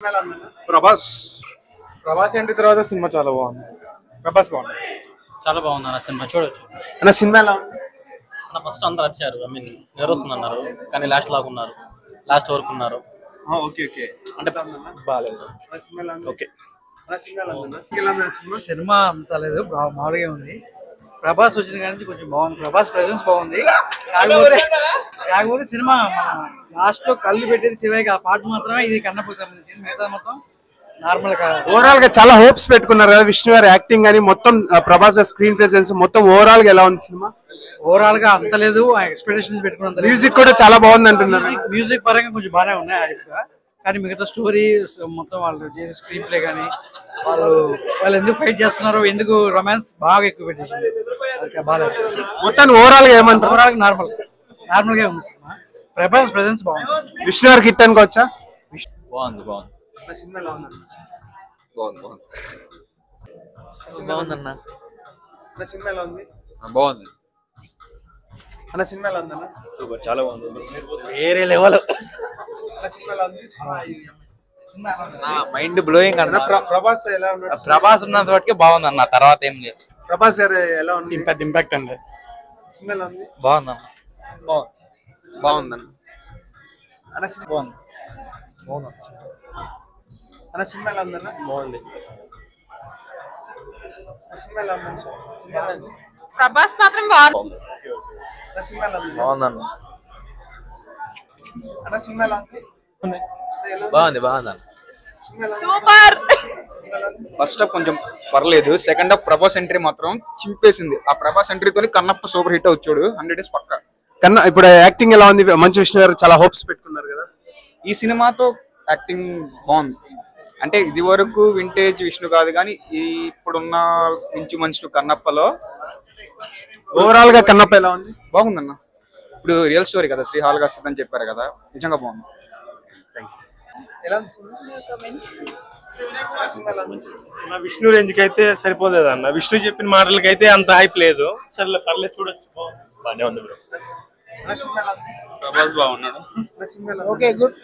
ప్రభాస్ ప్రభాస్ ఏంటి తర్వాత సినిమా చాలా బాగుంది. ప్రభాస్ బాగుంది, చాలా బాగుంది అన్న సినిమా చూడొచ్చు అన్న. సినిమా ఎలా ఉంది అన్న? ఫస్ట్ అందరు వచ్చారు, ఐ మీన్ నిద్రొస్తుంది అన్నారు, కానీ లాస్ట్ లాగున్నారు, లాస్ట్ వరకు ఉన్నారు. ఓకే ఓకే అంటే బాగాలేదు. ఓకే సినిమా అంత లేదు, మామూలుగా ఉంది. ప్రభాస్ వచ్చిన కాడి నుంచి కొంచెం బాగుంది, ప్రభాస్ ప్రెసెన్స్ బాగుంది. కాకపోతే సినిమా లాస్ట్ లో కళ్ళు పెట్టేది చివరికి ఆ పాట మాత్రమే ఇది కన్నప్పకు సంబంధించింది, మిగతా మొత్తం నార్మల్ గా. ఓవరాల్ గా చాలా హోప్స్ పెట్టుకున్నారు కదా విష్ణు గారు యాక్టింగ్ అని, మొత్తం ప్రభాస్ స్క్రీన్ ప్రెసెన్స్ మొత్తం ఓవరాల్ గా ఎలా ఉంది సినిమా? ఓవరాల్ గా అంత లేదు, ఎక్స్పెక్టేషన్స్ పెట్టుకున్నంత. మ్యూజిక్ కూడా చాలా బాగుంది అంటున్నారు. మ్యూజిక్ పరంగా కొంచెం బాగానే ఉన్నాయి, కానీ మిగతా స్టోరీ మొత్తం వాళ్ళు చేసే స్క్రీన్ ప్లే కానీ వాళ్ళు ఎందుకు ఫైట్ చేస్తున్నారు, ఎందుకు రొమాన్స్ బాగా ఎక్కువ పెట్టేసింది, బాగా మొత్తం ఓవరాల్ గా ఏమంటారు? ఓవరాల్ నార్మల్ గా ఉంది సినిమా. ప్రభాస్ ప్రెసెన్స్ బాగుంది. విష్ణు గారికి హిట్ అనుకోవచ్చా? బాగుంది బాగుంది బాగుందన్న. సినిమా ఎలా ఉంది? బాగుంది అన్న. సినిమా ఎలా ఉందన్న? సూపర్, చాలా బాగుంది, వేరే లెవెల్. సినిమా ఎలా ఉంది? మైండ్ బ్లోయింగ్ అన్న. ప్రభాస్ ఎలా ఉన్నాడు? ప్రభాస్ ఉన్నంత వరకే బాగుంది అన్న, తర్వాత ఏం లేదు. ప్రభాస్ గారు ఎలా ఉంది? ఇంపాక్ట్ అండి. సినిమా ఎలా ఉంది? బాగుందన్న, బాగుందన్న. అన్న సినిమా బాగుంది. అన్న సినిమా ఎలా ఉందన్న? బాగుంది. సినిమా ఎలా ఉంది? సినిమా ఎలా ఉంది? ప్రభాస్ మాత్రం బాగుంది. అన్న సినిమా ఎలా ఉంది? బాగుందన్న. అన్న సినిమా ఎలా ఉంది? బాగుంది బాగుందన్న. సూపర్. ఫస్ట్ హాఫ్ కొంచెం పర్లేదు, సెకండ్ హాఫ్ ప్రభాస్ ఎంట్రీ మాత్రం చింపేసింది. ఆ ప్రభాస్ ఎంట్రీతో కన్నప్ప సూపర్ హిట్ వచ్చాడు, 100 days పక్కా. కన్నా ఇప్పుడు యాక్టింగ్ ఎలా ఉంది? మంచు విష్ణు గారు చాలా హోప్స్ పెట్టుకున్నారు కదా. ఈ సినిమాతో యాక్టింగ్ బాగుంది. అంటే ఇది వరకు వింటేజ్ విష్ణు కాదు కానీ ఇప్పుడున్న మంచి మనుషులు కన్నప్పలో ఓవరాల్ గా కన్నప్ప ఎలా ఉంది? బాగుందన్న. ఇప్పుడు రియల్ స్టోరీ కదా, శ్రీహాల్ గారు అని చెప్పారు కదా, నిజంగా బాగుంది. విష్ణు రేంజ్ కి అయితే సరిపోలేదు అన్న. విష్ణు చెప్పిన మాటలకైతే అంత హైప్ లేదు. సరే పర్లేదు, చూడొచ్చు, బాగానే ఉంది బ్రో. ప్రభాస్ బాగున్నాడు. Okay good.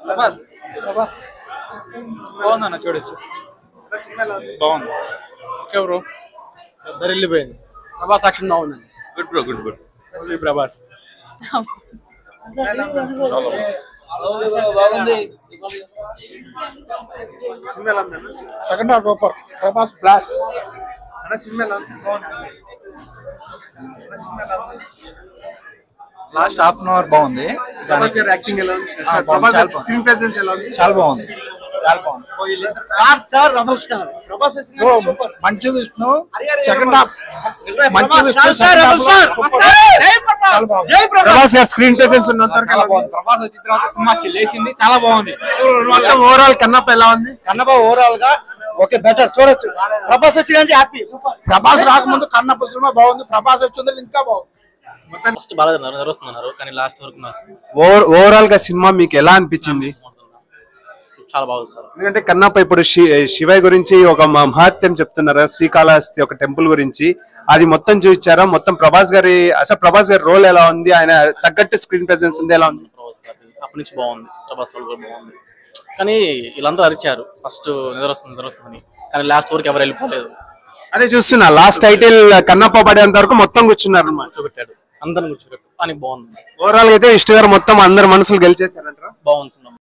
ప్రభాస్ బాగుందన్న, చూడొచ్చు, బాగుంది. ఓకే బ్రో, వెళ్ళిపోయింది. ప్రభాస్ యాక్షన్ బాగుంది. Good bro, good good. Prabhas second half super. Prabhas blast. అన్న సినిమా ఎలా ఉంది? బాగుంది. అన్న సినిమా ఎలా ఉంది? లాస్ట్ హాఫ్ అన్ అవర్ బాగుంది. ప్రభాస్ గారి యాక్టింగ్ ఎలా ఉంది? ప్రభాస్ స్క్రీన్ ప్రెసెన్స్ ఎలా ఉంది? చాలా బాగుంది, చాలా బాగుంది. Star rebel star. Manchu Vishnu second half. Manchu Vishnu Prabhas గారి స్క్రీన్ ప్రెసెన్స్ ఉన్నంత వరకు ఎలా ఉంది? ప్రభాస్ వచ్చిన తర్వాత సినిమా లేచింది, చాలా బాగుంది. మొత్తం ఓవరాల్ కన్నప్ప ఎలా ఉంది? కన్నప్ప ఓవరాల్ గా ఓకే, బెటర్, చూడొచ్చు. ప్రభాస్ వచ్చిన హ్యాపీ. ప్రభాస్ రాకముందు కన్నప్ప సినిమా బాగుంది, ప్రభాస్ వచ్చింది ఇంకా బాగుంది. ఫస్ట్ బాగా నిద్రొస్తున్నారు, కానీ లాస్ట్ వరకు ఓవరాల్ గా సినిమా మీకు ఎలా అనిపించింది? చాలా బాగుంది సార్. ఎందుకంటే కన్నప్ప ఇప్పుడు శివయ్య గురించి ఒక మహత్యం చెప్తున్నారు, శ్రీకాళహస్తి ఒక టెంపుల్ గురించి, అది మొత్తం చూపించారా? మొత్తం ప్రభాస్ గారి అసలు ప్రభాస్ గారి రోల్ ఎలా ఉంది? ఆయన తగ్గట్టు స్క్రీన్ ప్రెసెన్స్ ఉంది, ఎలా ఉంది? ప్రభాస్ గారి అప్పటి నుంచి బాగుంది, ప్రభాస్ రోల్ కూడా బాగుంది. కానీ వీళ్ళందరూ అరిచారు ఫస్ట్ నిద్రొస్తుందని, కానీ లాస్ట్ వరకు ఎవరు వెళ్ళిపోలేదు. అదే చూస్తున్నా, లాస్ట్ టైటిల్ కన్నప్ప పడేంత వరకు మొత్తం కూర్చున్నారు అన్నమాట. కూర్చోబెట్టాడు, అందరిని కూర్చోబెట్టాడు, కానీ బాగుంది. ఓవరాల్ గా అయితే విష్ణు గారు మొత్తం అందరు మనసులు గెలిచేశారంటారా? బాగుంది సినిమా.